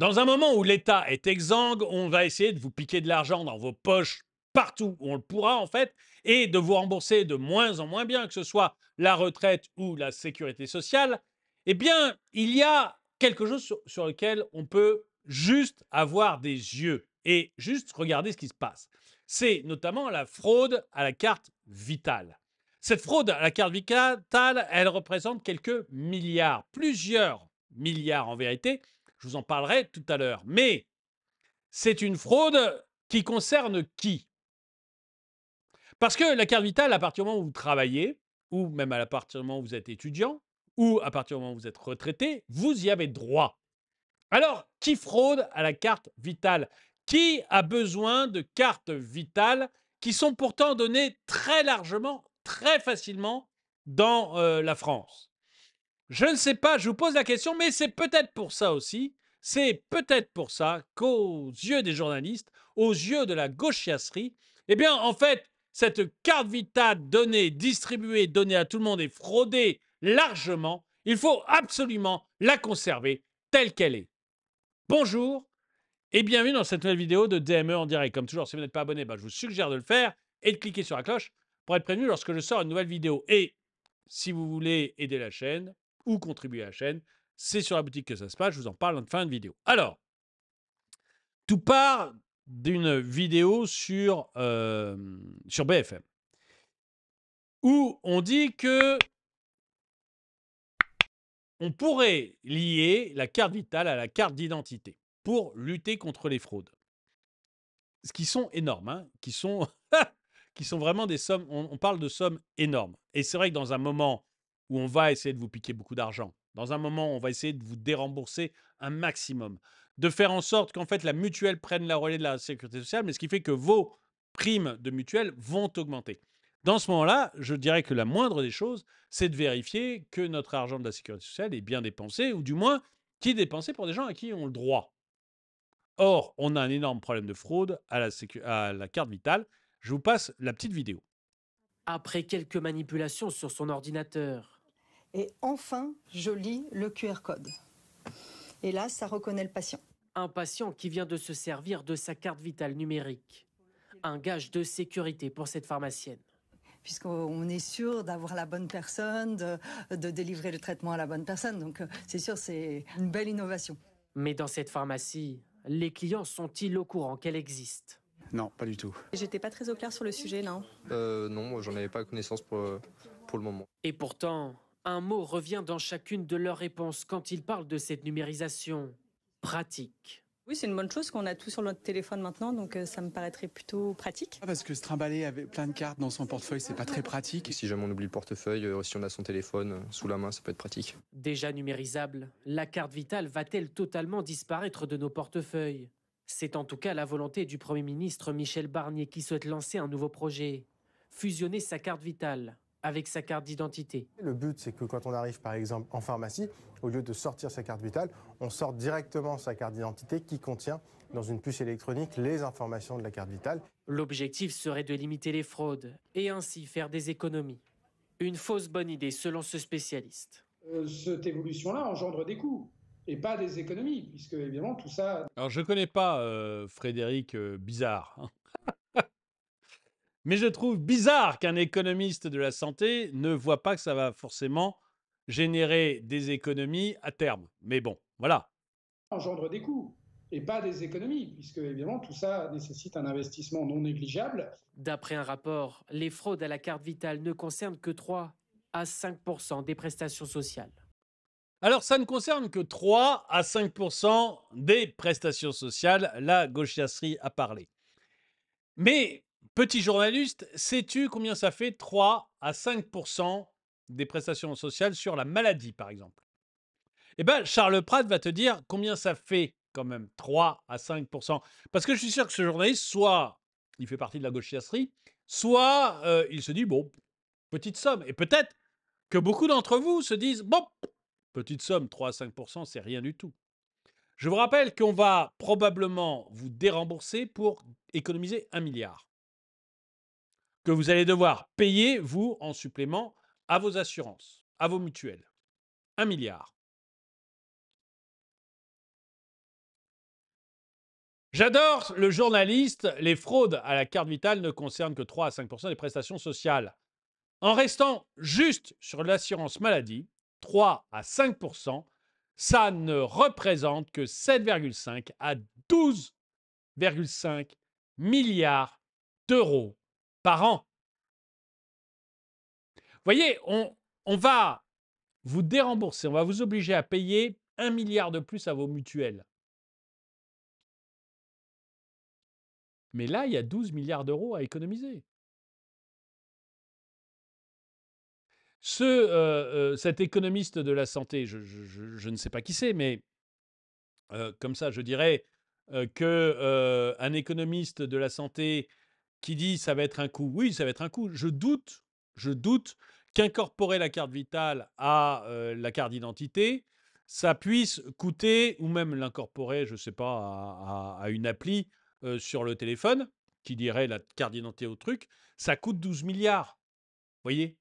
Dans un moment où l'État est exsangue, on va essayer de vous piquer de l'argent dans vos poches partout où on le pourra en fait, et de vous rembourser de moins en moins bien, que ce soit la retraite ou la sécurité sociale. Eh bien, il y a quelque chose sur lequel on peut juste avoir des yeux et juste regarder ce qui se passe. C'est notamment la fraude à la carte vitale. Cette fraude à la carte vitale, elle représente quelques milliards, plusieurs milliards en vérité. Je vous en parlerai tout à l'heure. Mais c'est une fraude qui concerne qui? Parce que la carte vitale, à partir du moment où vous travaillez, ou même à partir du moment où vous êtes étudiant, ou à partir du moment où vous êtes retraité, vous y avez droit. Alors, qui fraude à la carte vitale? Qui a besoin de cartes vitales qui sont pourtant données très largement, très facilement dans la France? Je ne sais pas, je vous pose la question, mais c'est peut-être pour ça aussi, c'est peut-être pour ça qu'aux yeux des journalistes, aux yeux de la gauchiasserie, eh bien, en fait, cette carte vitale donnée, distribuée, donnée à tout le monde et fraudée largement, il faut absolument la conserver telle qu'elle est. Bonjour et bienvenue dans cette nouvelle vidéo de DME en direct. Comme toujours, si vous n'êtes pas abonné, je vous suggère de le faire et de cliquer sur la cloche pour être prévenu lorsque je sors une nouvelle vidéo. Et si vous voulez aider la chaîne ou contribuer à la chaîne, c'est sur la boutique que ça se passe. Je vous en parle en fin de vidéo. Alors, tout part d'une vidéo sur BFM où on dit que on pourrait lier la carte vitale à la carte d'identité pour lutter contre les fraudes. Ce qui sont énormes, hein, qui sont vraiment des sommes, on parle de sommes énormes. Et c'est vrai que dans un moment où on va essayer de vous piquer beaucoup d'argent, dans un moment où on va essayer de vous dérembourser un maximum, de faire en sorte qu'en fait la mutuelle prenne la relais de la sécurité sociale, mais ce qui fait que vos primes de mutuelle vont augmenter. Dans ce moment-là, je dirais que la moindre des choses, c'est de vérifier que notre argent de la sécurité sociale est bien dépensé, ou du moins qui est dépensé pour des gens à qui ont le droit. Or, on a un énorme problème de fraude à la carte vitale. Je vous passe la petite vidéo. Après quelques manipulations sur son ordinateur, Et enfin, je lis le QR code. Et là, ça reconnaît le patient. un patient qui vient de se servir de sa carte vitale numérique. Un gage de sécurité pour cette pharmacienne. Puisqu'on est sûr d'avoir la bonne personne, de délivrer le traitement à la bonne personne. Donc, c'est sûr, c'est une belle innovation. Mais dans cette pharmacie, les clients sont-ils au courant qu'elle existe? Non, pas du tout. J'étais pas très au clair sur le sujet, non. Non, moi j'en avais pas connaissance pour le moment. Et pourtant, un mot revient dans chacune de leurs réponses quand ils parlent de cette numérisation pratique. Oui, c'est une bonne chose qu'on a tout sur notre téléphone maintenant, donc ça me paraîtrait plutôt pratique. Parce que se trimballer avec plein de cartes dans son portefeuille, c'est pas très pratique. Si jamais on oublie le portefeuille, si on a son téléphone sous la main, ça peut être pratique. Déjà numérisable, la carte vitale va-t-elle totalement disparaître de nos portefeuilles? C'est en tout cas la volonté du Premier ministre Michel Barnier qui souhaite lancer un nouveau projet. Fusionner sa carte vitale avec sa carte d'identité. Le but, c'est que quand on arrive par exemple en pharmacie, au lieu de sortir sa carte vitale, on sorte directement sa carte d'identité qui contient dans une puce électronique les informations de la carte vitale. L'objectif serait de limiter les fraudes et ainsi faire des économies. Une fausse bonne idée selon ce spécialiste. Cette évolution-là engendre des coûts et pas des économies, puisque évidemment tout ça. Alors, je ne connais pas Frédéric Bizarre, hein. Mais je trouve bizarre qu'un économiste de la santé ne voit pas que ça va forcément générer des économies à terme. Mais bon, voilà. Engendre des coûts et pas des économies, puisque évidemment tout ça nécessite un investissement non négligeable. D'après un rapport, les fraudes à la carte vitale ne concernent que 3 à 5% des prestations sociales. Alors, ça ne concerne que 3 à 5% des prestations sociales. La gauchiasserie a parlé. Mais, petit journaliste, sais-tu combien ça fait 3 à 5% des prestations sociales sur la maladie, par exemple? Eh bien, Charles Pratt va te dire combien ça fait quand même 3 à 5%. Parce que je suis sûr que ce journaliste, soit il fait partie de la gauchiasserie, soit il se dit, bon, petite somme. Et peut-être que beaucoup d'entre vous se disent, bon, petite somme, 3 à 5%, c'est rien du tout. Je vous rappelle qu'on va probablement vous dérembourser pour économiser 1 milliard. Que vous allez devoir payer, vous, en supplément, à vos assurances, à vos mutuelles. 1 milliard. J'adore le journaliste. Les fraudes à la carte vitale ne concernent que 3 à 5% des prestations sociales. En restant juste sur l'assurance maladie, 3 à 5%, ça ne représente que 7,5 à 12,5 milliards d'euros par an. Vous voyez, on va vous dérembourser, on va vous obliger à payer 1 milliard de plus à vos mutuelles. Mais là, il y a 12 milliards d'euros à économiser. Cet économiste de la santé, je ne sais pas qui c'est, mais comme ça, je dirais qu'un économiste de la santé qui dit ça va être un coût, oui, ça va être un coût. Je doute qu'incorporer la carte vitale à la carte d'identité, ça puisse coûter, ou même l'incorporer, je ne sais pas, à une appli sur le téléphone qui dirait la carte d'identité au truc, ça coûte 12 milliards. Vous voyez?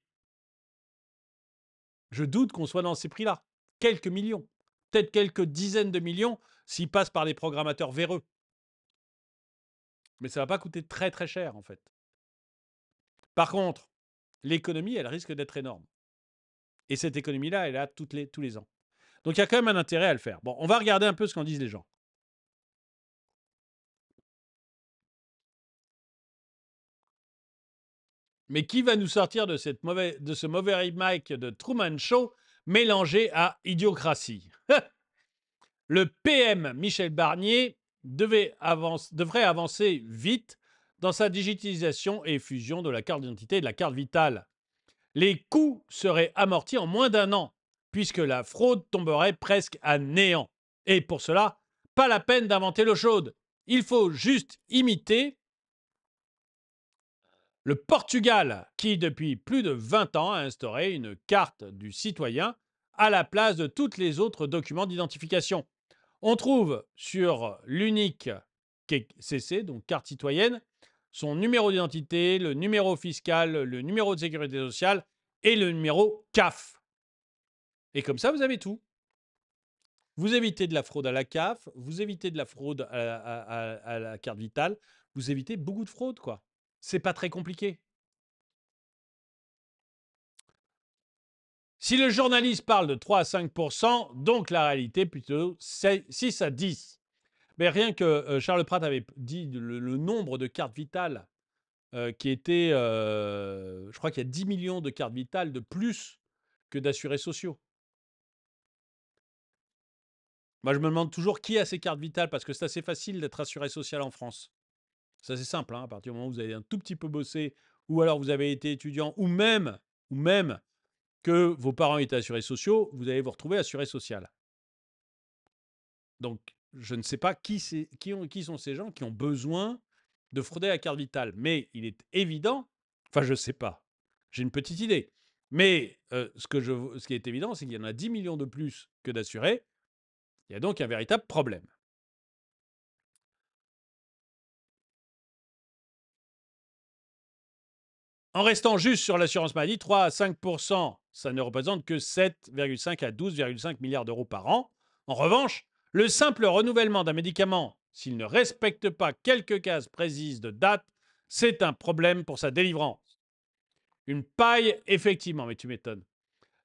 Je doute qu'on soit dans ces prix-là. Quelques millions, peut-être quelques dizaines de millions s'ils passent par les programmateurs véreux. Mais ça ne va pas coûter très très cher en fait. Par contre, l'économie, elle risque d'être énorme. Et cette économie-là, elle est là tous les ans. Donc il y a quand même un intérêt à le faire. Bon, on va regarder un peu ce qu'en disent les gens. Mais qui va nous sortir de ce mauvais remake de Truman Show mélangé à Idiocratie? Le PM Michel Barnier devrait avancer vite dans sa digitalisation et fusion de la carte d'identité et de la carte vitale. Les coûts seraient amortis en moins d'un an, puisque la fraude tomberait presque à néant. Et pour cela, pas la peine d'inventer l'eau chaude. Il faut juste imiter le Portugal, qui depuis plus de 20 ans a instauré une carte du citoyen à la place de tous les autres documents d'identification. On trouve sur l'unique CC, donc carte citoyenne, son numéro d'identité, le numéro fiscal, le numéro de sécurité sociale et le numéro CAF. Et comme ça, vous avez tout. Vous évitez de la fraude à la CAF, vous évitez de la fraude à la carte vitale, vous évitez beaucoup de fraude, quoi. C'est pas très compliqué. Si le journaliste parle de 3 à 5%, donc la réalité plutôt 6 à 10. Mais rien que Charles Pratt avait dit le nombre de cartes vitales qui était, je crois qu'il y a 10 millions de cartes vitales de plus que d'assurés sociaux. Moi, je me demande toujours qui a ces cartes vitales parce que c'est assez facile d'être assuré social en France. C'est assez simple, hein, à partir du moment où vous avez un tout petit peu bossé, ou alors vous avez été étudiant, ou même que vos parents étaient assurés sociaux, vous allez vous retrouver assuré social. Donc, je ne sais pas qui sont ces gens qui ont besoin de frauder la carte vitale. Mais il est évident, enfin je ne sais pas, j'ai une petite idée. Mais ce qui est évident, c'est qu'il y en a 10 millions de plus que d'assurés. Il y a donc un véritable problème. En restant juste sur l'assurance maladie, 3 à 5%, ça ne représente que 7,5 à 12,5 milliards d'euros par an. En revanche, le simple renouvellement d'un médicament, s'il ne respecte pas quelques cases précises de date, c'est un problème pour sa délivrance. Une paille, effectivement, mais tu m'étonnes.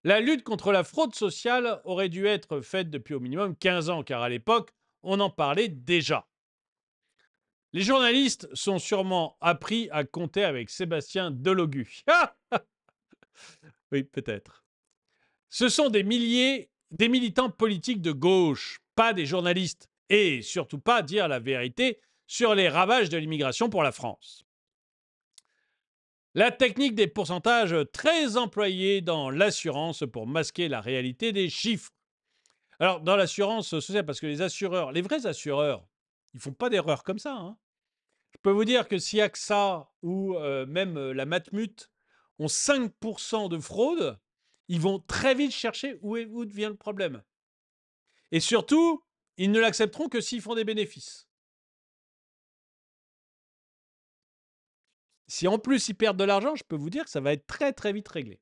La lutte contre la fraude sociale aurait dû être faite depuis au minimum 15 ans, car à l'époque, on en parlait déjà. Les journalistes sont sûrement appris à compter avec Sébastien Delogu. Oui, peut-être. Ce sont des militants politiques de gauche, pas des journalistes. Et surtout pas dire la vérité sur les ravages de l'immigration pour la France. La technique des pourcentages très employée dans l'assurance pour masquer la réalité des chiffres. Alors, dans l'assurance sociale, parce que les assureurs, les vrais assureurs, ils ne font pas d'erreurs comme ça, hein. Je peux vous dire que si AXA ou même la Matmut ont 5% de fraude, ils vont très vite chercher où vient le problème. Et surtout, ils ne l'accepteront que s'ils font des bénéfices. Si en plus ils perdent de l'argent, je peux vous dire que ça va être très très vite réglé.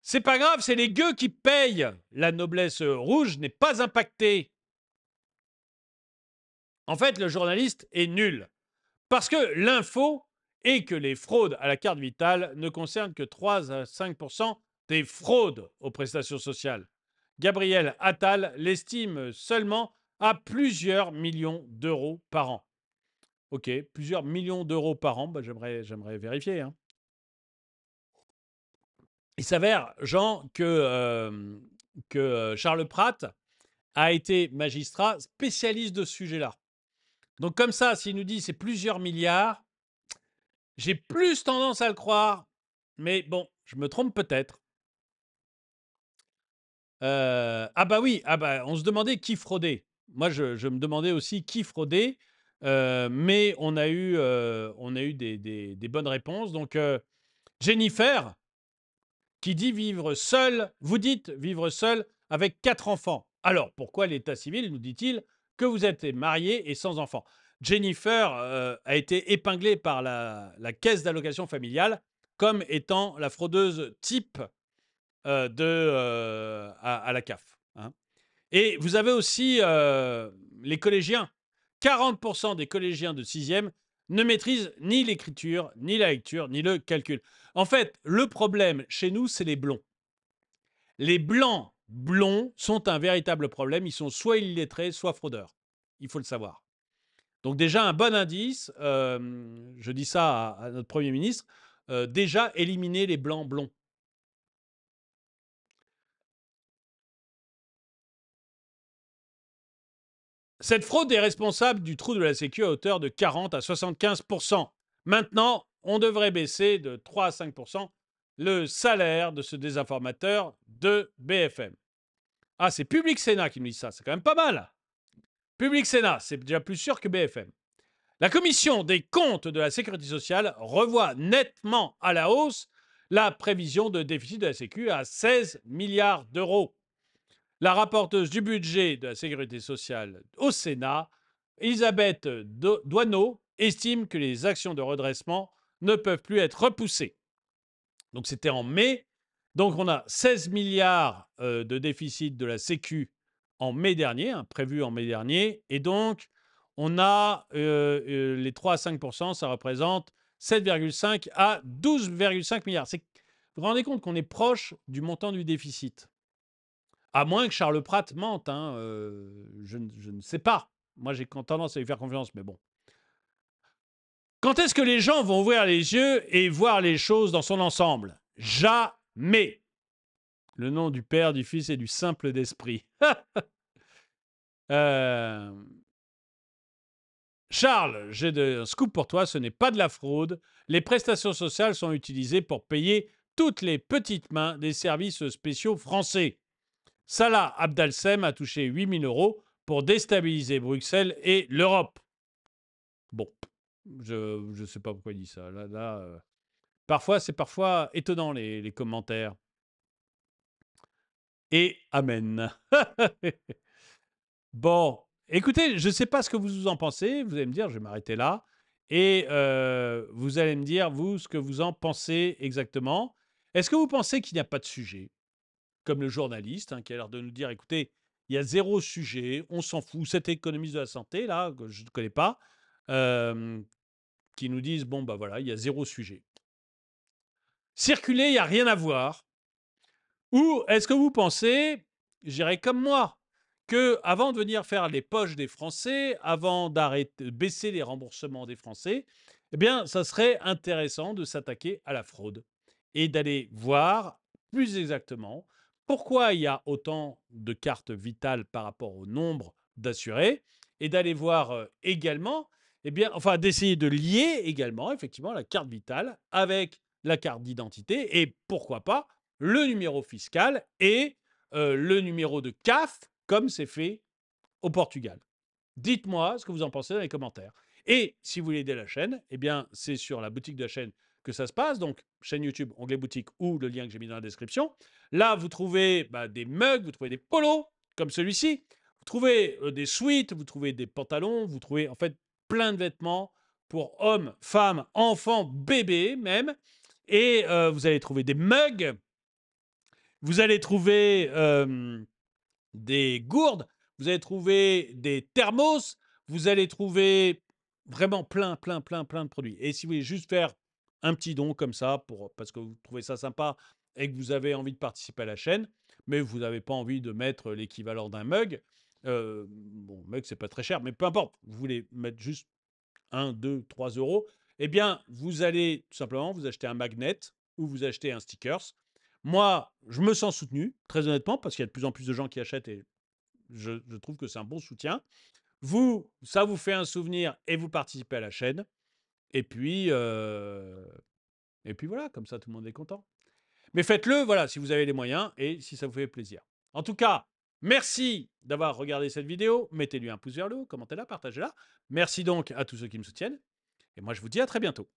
C'est pas grave, c'est les gueux qui payent. La noblesse rouge n'est pas impactée. En fait, le journaliste est nul. Parce que l'info est que les fraudes à la carte vitale ne concernent que 3 à 5 des fraudes aux prestations sociales. Gabriel Attal l'estime seulement à plusieurs millions d'euros par an. Ok, plusieurs millions d'euros par an, bah, j'aimerais vérifier. Hein. Il s'avère, Jean, que Charles Pratt a été magistrat spécialiste de ce sujet-là. Donc comme ça, s'il nous dit c'est plusieurs milliards, j'ai plus tendance à le croire, mais bon, je me trompe peut-être. Ah bah oui, on se demandait qui fraudait. Moi, je me demandais aussi qui fraudait, mais on a eu des bonnes réponses. Donc, Jennifer, qui dit vivre seule, vous dites vivre seule avec 4 enfants. Alors, pourquoi l'état civil nous dit-il que vous êtes marié et sans enfants? Jennifer a été épinglée par la caisse d'allocation familiale comme étant la fraudeuse type à la CAF. Hein. Et vous avez aussi les collégiens. 40% des collégiens de 6e ne maîtrisent ni l'écriture, ni la lecture, ni le calcul. En fait, le problème chez nous, c'est les blonds. Les blancs blonds sont un véritable problème. Ils sont soit illettrés, soit fraudeurs. Il faut le savoir. Donc déjà, un bon indice, je dis ça à notre Premier ministre, déjà éliminer les blancs blonds. Cette fraude est responsable du trou de la Sécu à hauteur de 40 à 75%. Maintenant, on devrait baisser de 3 à 5% le salaire de ce désinformateur de BFM. Ah, c'est Public Sénat qui nous dit ça, c'est quand même pas mal. Public Sénat, c'est déjà plus sûr que BFM. La commission des comptes de la Sécurité sociale revoit nettement à la hausse la prévision de déficit de la Sécu à 16 milliards d'euros. La rapporteuse du budget de la Sécurité sociale au Sénat, Elisabeth Doineau, estime que les actions de redressement ne peuvent plus être repoussées. Donc c'était en mai. Donc on a 16 milliards de déficit de la Sécu en mai dernier, prévu en mai dernier. Et donc on a les 3 à 5%, ça représente 7,5 à 12,5 milliards. Vous vous rendez compte qu'on est proche du montant du déficit? À moins que Charles Pratt mente, hein, je ne sais pas. Moi, j'ai tendance à lui faire confiance, mais bon. Quand est-ce que les gens vont ouvrir les yeux et voir les choses dans son ensemble? Jamais. Le nom du Père, du Fils et du Simple d'Esprit. Charles, j'ai un scoop pour toi, ce n'est pas de la fraude. Les prestations sociales sont utilisées pour payer toutes les petites mains des services spéciaux français. Salah Abdalsem a touché 8 000 € pour déstabiliser Bruxelles et l'Europe. Bon, je ne sais pas pourquoi il dit ça. Parfois, c'est étonnant les commentaires. Et amen. Bon, écoutez, je ne sais pas ce que vous en pensez. Vous allez me dire, je vais m'arrêter là. Et vous allez me dire, vous, ce que vous en pensez exactement. Est-ce que vous pensez qu'il n'y a pas de sujet? Comme le journaliste qui a l'air de nous dire, écoutez, il y a 0 sujet, on s'en fout. Cet économiste de la santé, là, que je ne connais pas, qui nous disent, bon, bah voilà, il y a 0 sujet. Circuler, il n'y a rien à voir. Ou est-ce que vous pensez, je dirais comme moi, qu'avant de venir faire les poches des Français, avant d'arrêter, baisser les remboursements des Français, eh bien, ça serait intéressant de s'attaquer à la fraude et d'aller voir plus exactement pourquoi il y a autant de cartes vitales par rapport au nombre d'assurés et d'aller voir également, d'essayer de lier également effectivement la carte vitale avec la carte d'identité et pourquoi pas le numéro fiscal et le numéro de CAF comme c'est fait au Portugal. Dites-moi ce que vous en pensez dans les commentaires. Et si vous voulez aider la chaîne, eh bien c'est sur la boutique de la chaîne que ça se passe. Donc, chaîne YouTube, onglet boutique ou le lien que j'ai mis dans la description. Là, vous trouvez des mugs, vous trouvez des polos comme celui-ci. Vous trouvez des sweats, vous trouvez des pantalons, vous trouvez en fait plein de vêtements pour hommes, femmes, enfants, bébés même. Et vous allez trouver des mugs. Vous allez trouver des gourdes. Vous allez trouver des thermos. Vous allez trouver vraiment plein de produits. Et si vous voulez juste faire un petit don comme ça, parce que vous trouvez ça sympa et que vous avez envie de participer à la chaîne, mais vous n'avez pas envie de mettre l'équivalent d'un mug, bon, mug, c'est pas très cher, mais peu importe, vous voulez mettre juste 1, 2, 3 euros, eh bien, vous allez tout simplement vous acheter un magnet ou vous achetez un stickers. Moi, je me sens soutenu, très honnêtement, parce qu'il y a de plus en plus de gens qui achètent et je trouve que c'est un bon soutien. Vous, ça vous fait un souvenir et vous participez à la chaîne. Et puis, voilà, comme ça, tout le monde est content. Mais faites-le, voilà, si vous avez les moyens et si ça vous fait plaisir. En tout cas, merci d'avoir regardé cette vidéo. Mettez-lui un pouce vers le haut, commentez-la, partagez-la. Merci donc à tous ceux qui me soutiennent. Et moi, je vous dis à très bientôt.